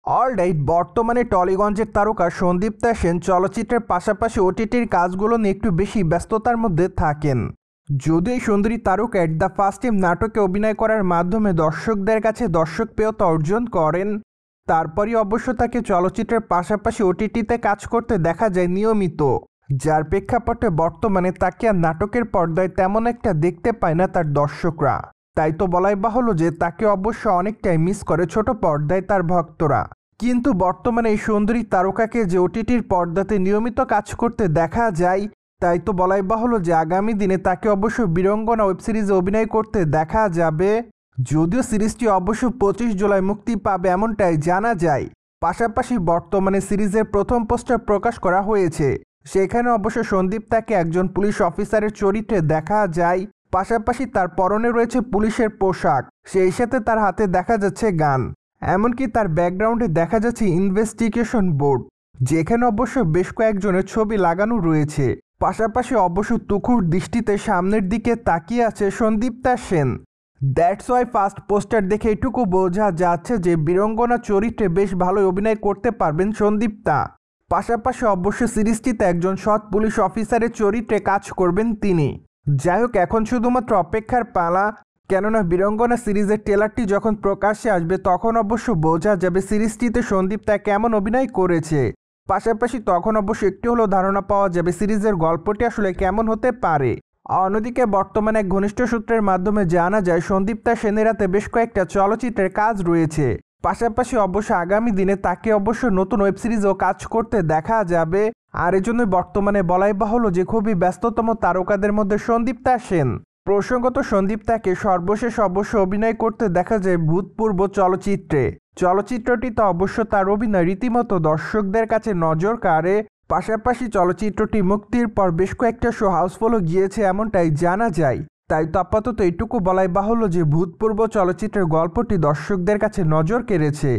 Alright, বর্তমানে টলিগঞ্জের তারকা সন্দীপ্তা সেন চলচ্চিত্রের পাশাপাশি ওটিটির কাজগুলো নিয়ে একটু বেশি ব্যস্ততার মধ্যে থাকেন। যদিও এই সুন্দরী তারকা এট দ্য ফার্স্ট টাইম নাটকে অভিনয় করার মাধ্যমে দর্শকদের কাছে দর্শকপ্রিয়তা অর্জন করেন, তারপরই অবশ্য তাকে চলচ্চিত্রের পাশাপাশি ওটিটিতে কাজ করতে দেখা যায় নিয়মিত, যার প্রেক্ষাপটে বর্তমানে তাকে আর নাটকের পর্দায় তেমন একটা দেখতে পায় না তার দর্শকরা। তাই তো বলাই বাহুল্য যে তাকে অবশ্য অনেকটাই মিস করে ছোট পর্দায় তার ভক্তরা। কিন্তু বর্তমানে এই সুন্দরী তারকাকে যে ওটিটির পর্দাতে নিয়মিত কাজ করতে দেখা যায়, তাই তো বলাই বাহুল্য যে আগামী দিনে তাকে অবশ্য বীরঙ্গনা ওয়েব সিরিজে অভিনয় করতে দেখা যাবে। যদিও সিরিজটি অবশ্য 25 জুলাই মুক্তি পাবে এমনটাই জানা যায়। পাশাপাশি বর্তমানে সিরিজের প্রথম পোস্টার প্রকাশ করা হয়েছে, সেখানে অবশ্য সন্দীপ্তাকে একজন পুলিশ অফিসারের চরিত্রে দেখা যায়। পাশাপাশি তার পরনে রয়েছে পুলিশের পোশাক, সেই সাথে তার হাতে দেখা যাচ্ছে গান, এমনকি তার ব্যাকগ্রাউন্ডে দেখা যাচ্ছে ইনভেস্টিগেশন বোর্ড, যেখানে অবশ্য বেশ কয়েকজনের ছবি লাগানো রয়েছে। পাশাপাশি অবশ্য তুখুর দৃষ্টিতে সামনের দিকে তাকিয়ে আছে Sandipta Sen. That's why first poster দেখে এটুকু বোঝা যাচ্ছে যে বীরঙ্গনা চরিত্রে বেশ ভালোই অভিনয় করতে পারবেন সন্দীপ্তা। পাশাপাশি অবশ্য সিরিজটিতে একজন সৎ পুলিশ অফিসারের চরিত্রে কাজ করবেন তিনি। যাই হোক, এখন শুধুমাত্র অপেক্ষার পালা, কেননা বীরঙ্গনা সিরিজের ট্রেলারটি যখন প্রকাশ্যে আসবে তখন অবশ্য বোঝা যাবে সিরিজটিতে সন্দীপ্তা কেমন অভিনয় করেছে। পাশাপাশি তখন অবশ্য একটু হলেও ধারণা পাওয়া যাবে সিরিজের গল্পটি আসলে কেমন হতে পারে। অন্যদিকে বর্তমানে এক ঘনিষ্ঠ সূত্রের মাধ্যমে জানা যায় সন্দীপ্তা সেনের হাতে বেশ কয়েকটা চলচ্চিত্রের কাজ রয়েছে। পাশাপাশি অবশ্য আগামী দিনে তাকে অবশ্য নতুন ওয়েব সিরিজও কাজ করতে দেখা যাবে। আর এজন্যই বর্তমানে বলাই বাহুল্য যে খুবই ব্যস্ততম তারকাদের মধ্যে সন্দীপ্তা সেন। প্রসঙ্গত, সন্দীপ্তাকে সর্বশেষ অবশ্য অভিনয় করতে দেখা যায় ভূতপূর্ব চলচ্চিত্রে। চলচ্চিত্রটিতে অবশ্য তার অভিনয় রীতিমতো দর্শকদের কাছে নজর কাড়ে। পাশাপাশি চলচ্চিত্রটি মুক্তির পর বেশ কয়েকটা শো হাউসফুলও গিয়েছে এমনটাই জানা যায়। তাই তো আপাতত এটুকু বলাই বাহুল্য যে ভূতপূর্ব চলচ্চিত্রের গল্পটি দর্শকদের কাছে নজর কেড়েছে।